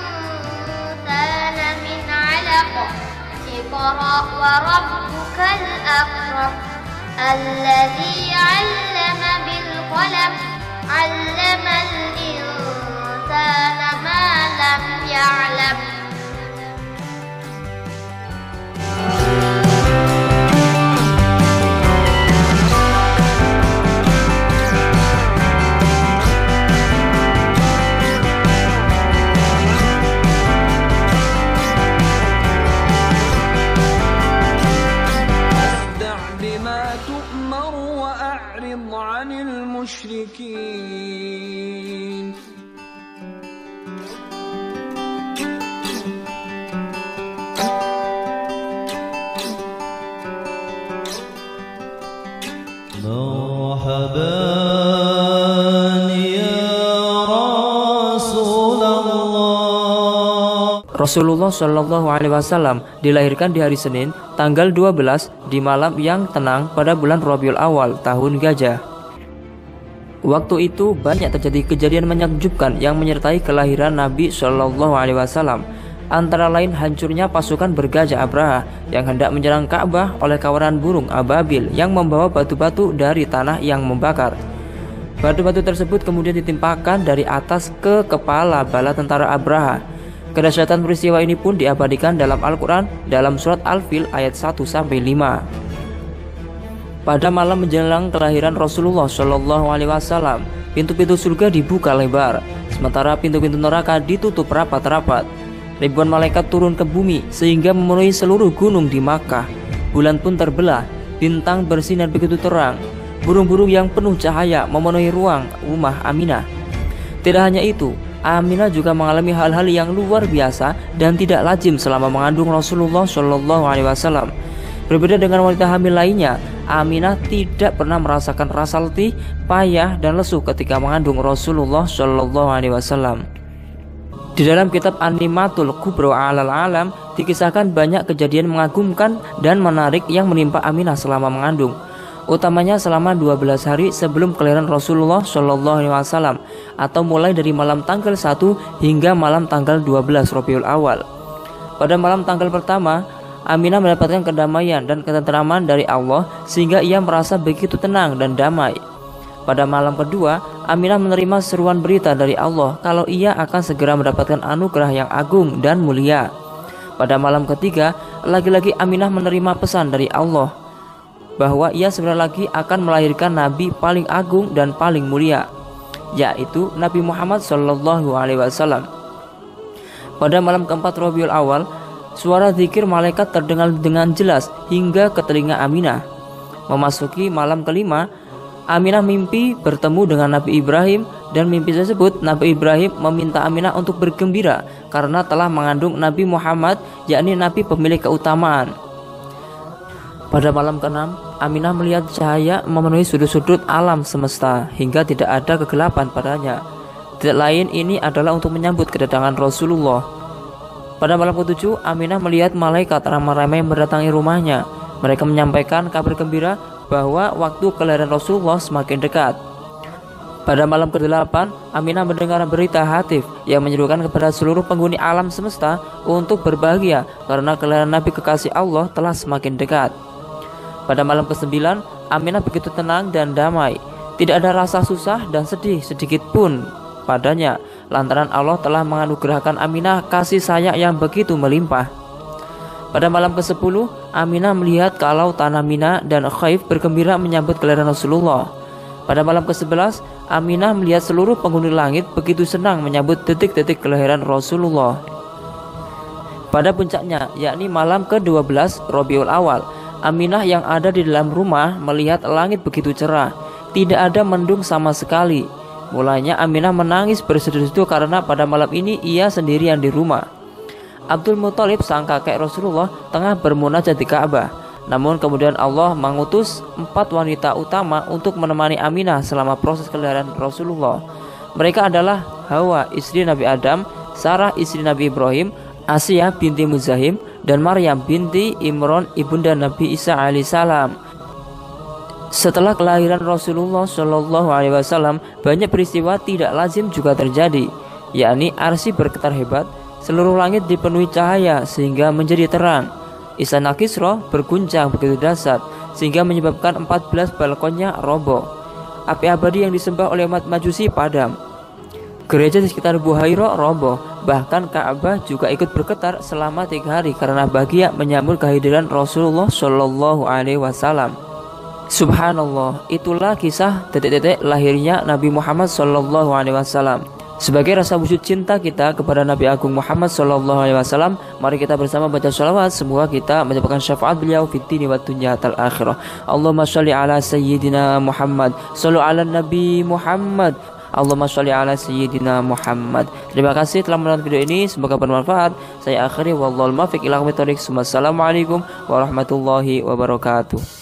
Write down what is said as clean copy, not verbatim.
insana min 'alaq iqra wa rabbukal akram alladzi 'allama bil qalam 'allamal insana ma lam ya'lam. المشركين مرحبا يا رسول الله. Rasulullah Shallallahu Alaihi Wasallam dilahirkan di hari Senin, tanggal 12 di malam yang tenang pada bulan Rabiul Awal tahun Gajah. Waktu itu banyak terjadi kejadian menakjubkan yang menyertai kelahiran Nabi Shallallahu Alaihi Wasallam. Antara lain hancurnya pasukan bergajah Abraha yang hendak menyerang Ka'bah oleh kawanan burung ababil yang membawa batu-batu dari tanah yang membakar. Batu-batu tersebut kemudian ditimpakan dari atas ke kepala bala tentara Abraha. Kedahsyatan peristiwa ini pun diabadikan dalam Al-Quran dalam surat Al-Fil ayat 1-5. Pada malam menjelang kelahiran Rasulullah Shallallahu Alaihi Wasallam, pintu-pintu surga dibuka lebar, sementara pintu-pintu neraka ditutup rapat-rapat. Ribuan malaikat turun ke bumi sehingga memenuhi seluruh gunung di Makkah. Bulan pun terbelah, bintang bersinar begitu terang. Burung-burung yang penuh cahaya memenuhi ruang rumah Aminah. Tidak hanya itu, Aminah juga mengalami hal-hal yang luar biasa dan tidak lazim selama mengandung Rasulullah Shallallahu Alaihi Wasallam. Berbeda dengan wanita hamil lainnya, Aminah tidak pernah merasakan rasa letih, payah, dan lesu ketika mengandung Rasulullah Shallallahu Alaihi Wasallam. Di dalam kitab An-Nimatul Kubra Alal Alam dikisahkan banyak kejadian mengagumkan dan menarik yang menimpa Aminah selama mengandung, utamanya selama 12 hari sebelum kelahiran Rasulullah Shallallahu Alaihi Wasallam, atau mulai dari malam tanggal 1 hingga malam tanggal 12 Rabiul Awal. Pada malam tanggal pertama, Aminah mendapatkan kedamaian dan ketenteraman dari Allah sehingga ia merasa begitu tenang dan damai. Pada malam kedua, Aminah menerima seruan berita dari Allah kalau ia akan segera mendapatkan anugerah yang agung dan mulia. Pada malam ketiga, lagi-lagi Aminah menerima pesan dari Allah bahwa ia sebentar lagi akan melahirkan Nabi paling agung dan paling mulia, yaitu Nabi Muhammad Shallallahu Alaihi Wasallam. Pada malam keempat Rabiul Awal, suara zikir malaikat terdengar dengan jelas hingga ke telinga Aminah. Memasuki malam kelima, Aminah mimpi bertemu dengan Nabi Ibrahim, dan mimpi tersebut Nabi Ibrahim meminta Aminah untuk bergembira karena telah mengandung Nabi Muhammad, yakni Nabi pemilik keutamaan. Pada malam keenam, Aminah melihat cahaya memenuhi sudut-sudut alam semesta hingga tidak ada kegelapan padanya. Tidak lain ini adalah untuk menyambut kedatangan Rasulullah. Pada malam ke-7, Aminah melihat malaikat ramai-ramai mendatangi rumahnya. Mereka menyampaikan kabar gembira bahwa waktu kelahiran Rasulullah semakin dekat. Pada malam ke-8, Aminah mendengar berita hatif yang menyerukan kepada seluruh penghuni alam semesta untuk berbahagia karena kelahiran Nabi kekasih Allah telah semakin dekat. Pada malam ke-9, Aminah begitu tenang dan damai. Tidak ada rasa susah dan sedih sedikit pun padanya, lantaran Allah telah menganugerahkan Aminah kasih sayang yang begitu melimpah. Pada malam ke-10, Aminah melihat kalau tanah Mina dan Khaif bergembira menyambut kelahiran Rasulullah. Pada malam ke-11, Aminah melihat seluruh penghuni langit begitu senang menyambut detik-detik kelahiran Rasulullah. Pada puncaknya, yakni malam ke-12 Rabiul Awal, Aminah yang ada di dalam rumah melihat langit begitu cerah, tidak ada mendung sama sekali. Mulanya Aminah menangis bersedu-sedu karena pada malam ini ia sendirian di rumah. Abdul Muthalib sang kakek Rasulullah tengah bermunajat di Ka'bah. Namun kemudian Allah mengutus 4 wanita utama untuk menemani Aminah selama proses kelahiran Rasulullah. Mereka adalah Hawa istri Nabi Adam, Sarah istri Nabi Ibrahim, Asiyah binti Muzahim, dan Maryam binti Imran ibunda Nabi Isa alaihissalam. Setelah kelahiran Rasulullah Shallallahu Alaihi Wasallam, banyak peristiwa tidak lazim juga terjadi. yakni arsy bergetar hebat, seluruh langit dipenuhi cahaya sehingga menjadi terang. Istana Kisra berguncang begitu dahsyat sehingga menyebabkan 14 balkonnya roboh. Api abadi yang disembah oleh umat Majusi padam. Gereja di sekitar Buhairah roboh. Bahkan Ka'bah juga ikut bergetar selama 3 hari karena bahagia menyambut kehadiran Rasulullah Shallallahu Alaihi Wasallam. Subhanallah, itulah kisah detik-detik lahirnya Nabi Muhammad Shallallahu Alaihi Wasallam. Sebagai rasa wujud cinta kita kepada Nabi Agung Muhammad Sallallahu Alaihi Wasallam, mari kita bersama baca sholawat. Semoga kita mendapatkan syafaat beliau fid dini wa dunya tal akhirah. Allahumma sholli ala sayyidina Muhammad, shollu ala Nabi Muhammad. Allahumma sholli ala sayyidina Muhammad. Terima kasih telah menonton video ini, semoga bermanfaat. Saya akhiri wallahul muwaffiq ila aqwamit thoriq. Wassalamualaikum warahmatullahi wabarakatuh.